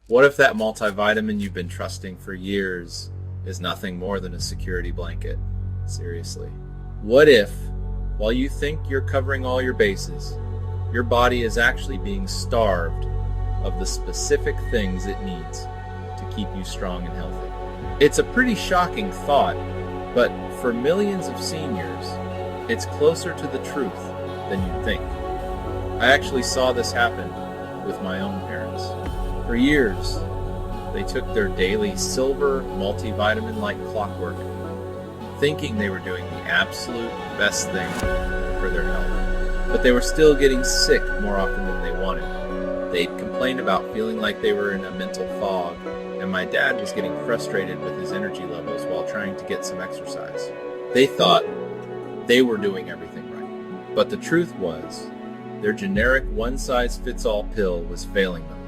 What if that multivitamin you've been trusting for years is nothing more than a security blanket? Seriously. What if, while you think you're covering all your bases, your body is actually being starved of the specific things it needs to keep you strong and healthy? It's a pretty shocking thought, but for millions of seniors, it's closer to the truth than you'd think. I actually saw this happen with my own parents. For years, they took their daily silver multivitamin like clockwork, thinking they were doing the absolute best thing for their health. But they were still getting sick more often than they wanted. They'd complain about feeling like they were in a mental fog, and my dad was getting frustrated with his energy levels while trying to get some exercise. They thought they were doing everything right, but the truth was, their generic one-size-fits-all pill was failing them.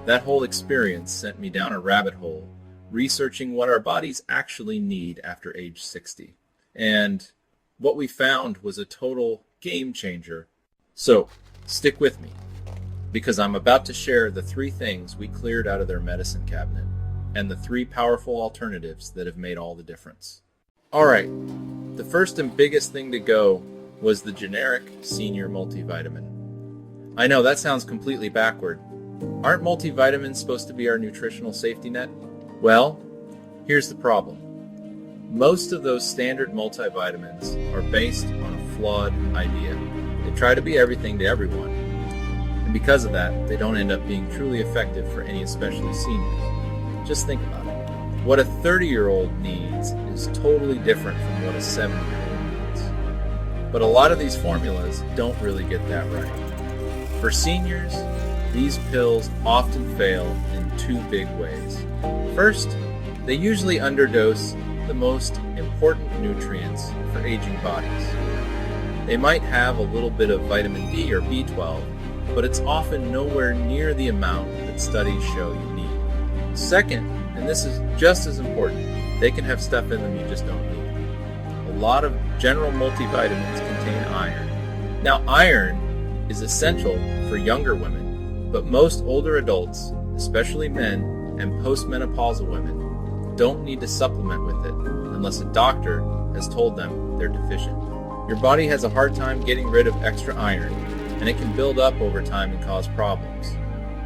That whole experience sent me down a rabbit hole, researching what our bodies actually need after age 60. And what we found was a total game changer. So, stick with me, because I'm about to share the 3 things we cleared out of their medicine cabinet, and the 3 powerful alternatives that have made all the difference. Alright, the first and biggest thing to go was the generic senior multivitamin. I know that sounds completely backward. Aren't multivitamins supposed to be our nutritional safety net? Well, here's the problem. Most of those standard multivitamins are based on a flawed idea. They try to be everything to everyone, and because of that, they don't end up being truly effective for any especially seniors. Just think about it. What a 30-year-old needs is totally different from what a 70-year-old needs. But a lot of these formulas don't really get that right. For seniors, these pills often fail in 2 big ways. First, they usually underdose the most important nutrients for aging bodies. They might have a little bit of vitamin D or B12, but it's often nowhere near the amount that studies show you need. Second, and this is just as important, they can have stuff in them you just don't need. A lot of general multivitamins contain iron. Now, iron is essential for younger women, but most older adults, especially men and postmenopausal women, don't need to supplement with it unless a doctor has told them they're deficient. Your body has a hard time getting rid of extra iron, and it can build up over time and cause problems.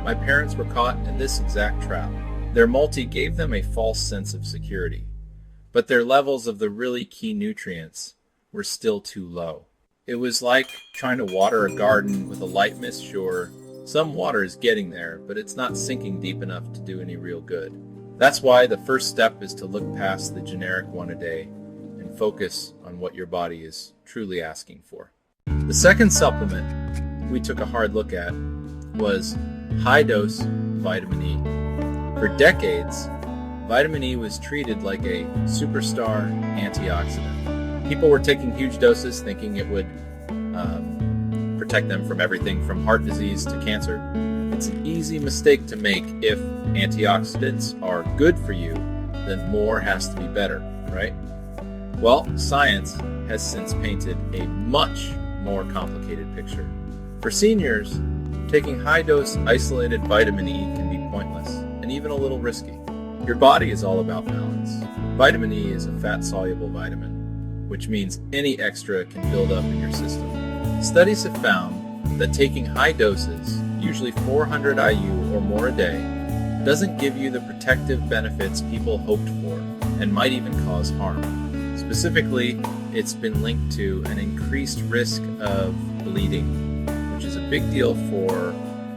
My parents were caught in this exact trap. Their multi gave them a false sense of security, but their levels of the really key nutrients were still too low. It was like trying to water a garden with a light mist. Sure, some water is getting there, but it's not sinking deep enough to do any real good. That's why the first step is to look past the generic one a day and focus on what your body is truly asking for. The second supplement we took a hard look at was high-dose vitamin E. For decades, vitamin E was treated like a superstar antioxidant. People were taking huge doses thinking it would protect them from everything from heart disease to cancer. It's an easy mistake to make. If antioxidants are good for you, then more has to be better, right? Well, science has since painted a much more complicated picture. For seniors, taking high-dose isolated vitamin E can be pointless and even a little risky. Your body is all about balance. Vitamin E is a fat-soluble vitamin, which means any extra can build up in your system. Studies have found that taking high doses, usually 400 IU or more a day, doesn't give you the protective benefits people hoped for and might even cause harm. Specifically, it's been linked to an increased risk of bleeding, which is a big deal for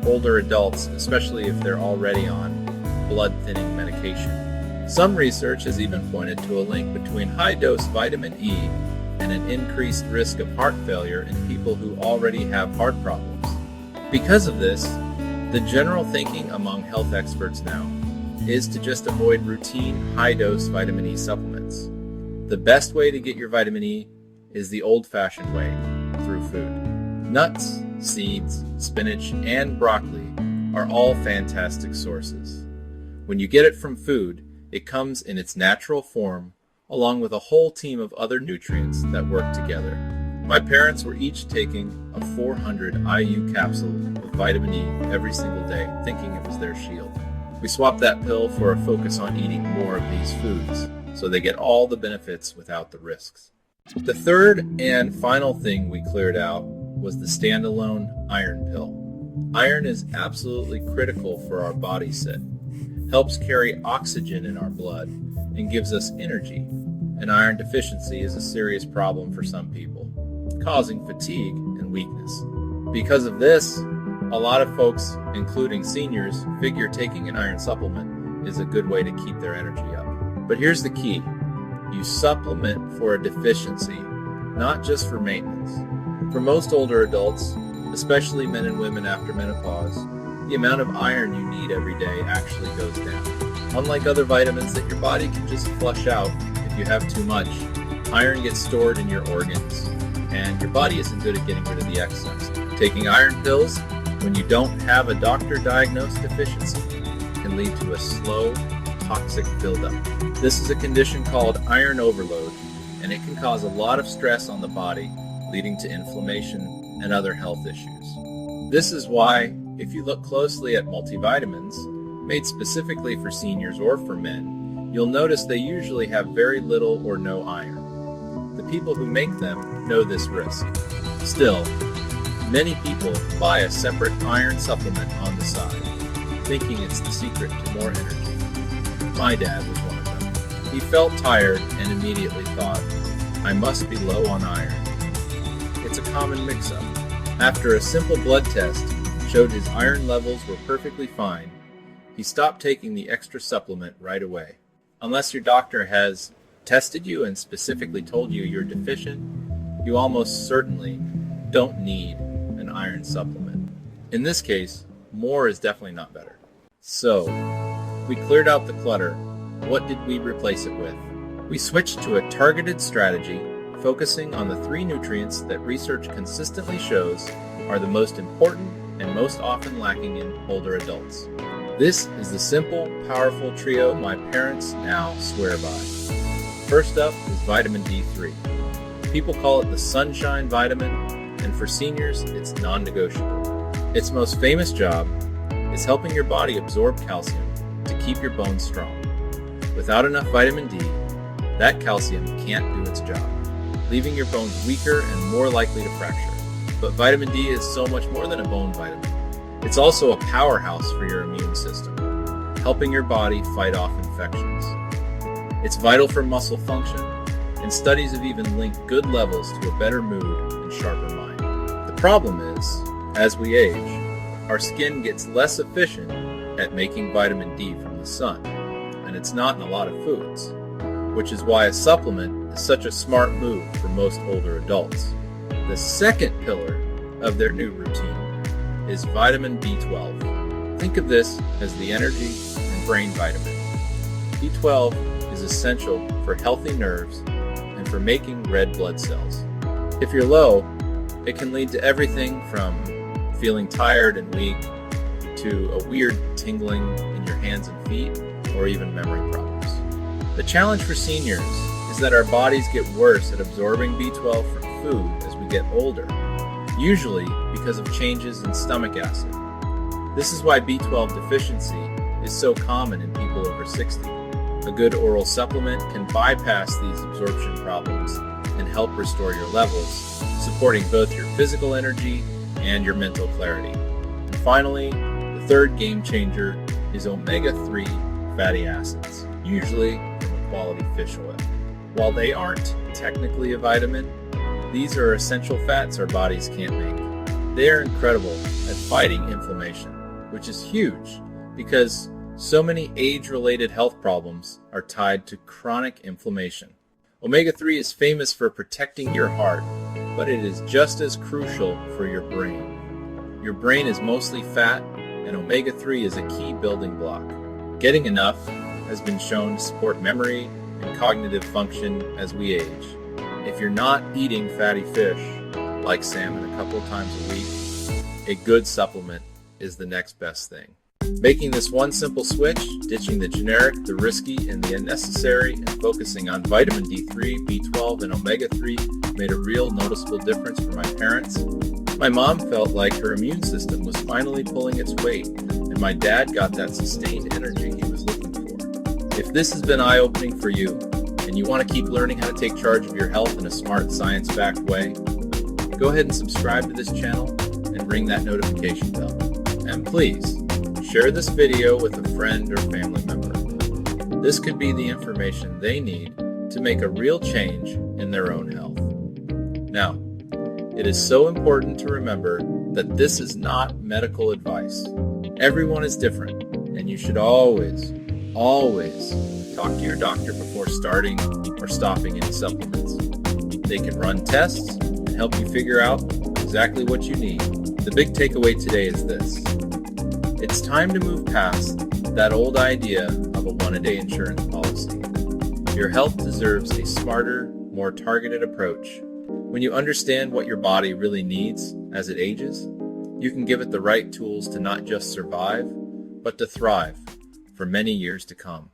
older adults, especially if they're already on blood-thinning medication. Some research has even pointed to a link between high-dose vitamin E and an increased risk of heart failure in people who already have heart problems. Because of this, the general thinking among health experts now is to just avoid routine high-dose vitamin E supplements. The best way to get your vitamin E is the old-fashioned way, through food. Nuts, seeds, spinach, and broccoli are all fantastic sources. When you get it from food, it comes in its natural form, along with a whole team of other nutrients that work together. My parents were each taking a 400 IU capsule of vitamin E every single day, thinking it was their shield. We swap that pill for a focus on eating more of these foods, so they get all the benefits without the risks. The third and final thing we cleared out was the standalone iron pill. Iron is absolutely critical for our body set, helps carry oxygen in our blood, and gives us energy. And iron deficiency is a serious problem for some people, causing fatigue and weakness. Because of this, a lot of folks, including seniors, figure taking an iron supplement is a good way to keep their energy up. But here's the key. You supplement for a deficiency, not just for maintenance. For most older adults, especially men and women after menopause, the amount of iron you need every day actually goes down. Unlike other vitamins that your body can just flush out if you have too much, iron gets stored in your organs, and your body isn't good at getting rid of the excess. Taking iron pills when you don't have a doctor-diagnosed deficiency can lead to a slow, toxic buildup. This is a condition called iron overload, and it can cause a lot of stress on the body, leading to inflammation and other health issues. This is why, if you look closely at multivitamins, made specifically for seniors or for men, you'll notice they usually have very little or no iron. The people who make them know this risk. Still, many people buy a separate iron supplement on the side, thinking it's the secret to more energy. My dad was one of them. He felt tired and immediately thought, I must be low on iron. It's a common mix-up. After a simple blood test showed his iron levels were perfectly fine, he stopped taking the extra supplement right away. Unless your doctor has tested you and specifically told you you're deficient, you almost certainly don't need an iron supplement. In this case, more is definitely not better. So, we cleared out the clutter. What did we replace it with? We switched to a targeted strategy, focusing on the 3 nutrients that research consistently shows are the most important and most often lacking in older adults. This is the simple, powerful trio my parents now swear by. First up is vitamin D3. People call it the sunshine vitamin, and for seniors, it's non-negotiable. Its most famous job is helping your body absorb calcium to keep your bones strong. Without enough vitamin D, that calcium can't do its job, leaving your bones weaker and more likely to fracture. But vitamin D is so much more than a bone vitamin. It's also a powerhouse for your immune system, helping your body fight off infections. It's vital for muscle function, and studies have even linked good levels to a better mood and sharper mind. The problem is, as we age, our skin gets less efficient at making vitamin D from the sun, and it's not in a lot of foods, which is why a supplement is such a smart move for most older adults. The second pillar of their new routine is vitamin B12. Think of this as the energy and brain vitamin. B12 is essential for healthy nerves and for making red blood cells. If you're low, it can lead to everything from feeling tired and weak to a weird tingling in your hands and feet, or even memory problems. The challenge for seniors is that our bodies get worse at absorbing B12 from food as we get older, usually because of changes in stomach acid. This is why B12 deficiency is so common in people over 60. A good oral supplement can bypass these absorption problems and help restore your levels, supporting both your physical energy and your mental clarity. And finally, the third game changer is omega-3 fatty acids, usually from a quality fish oil. While they aren't technically a vitamin, these are essential fats our bodies can't make. They are incredible at fighting inflammation, which is huge because so many age-related health problems are tied to chronic inflammation. Omega-3 is famous for protecting your heart, but it is just as crucial for your brain. Your brain is mostly fat, and omega-3 is a key building block. Getting enough has been shown to support memory and cognitive function as we age. If you're not eating fatty fish, like salmon a couple times a week, a good supplement is the next best thing. Making this one simple switch, ditching the generic, the risky, and the unnecessary, and focusing on vitamin D3, B12, and omega-3 made a real noticeable difference for my parents. My mom felt like her immune system was finally pulling its weight, and my dad got that sustained energy he was looking for. If this has been eye-opening for you, and you want to keep learning how to take charge of your health in a smart, science-backed way, go ahead and subscribe to this channel and ring that notification bell. And please, share this video with a friend or family member. This could be the information they need to make a real change in their own health. Now, it is so important to remember that this is not medical advice. Everyone is different, and you should always talk to your doctor before starting or stopping any supplements. They can run tests and help you figure out exactly what you need. The big takeaway today is this: it's time to move past that old idea of a one-a-day insurance policy. Your health deserves a smarter, more targeted approach. When you understand what your body really needs as it ages, you can give it the right tools to not just survive, but to thrive for many years to come.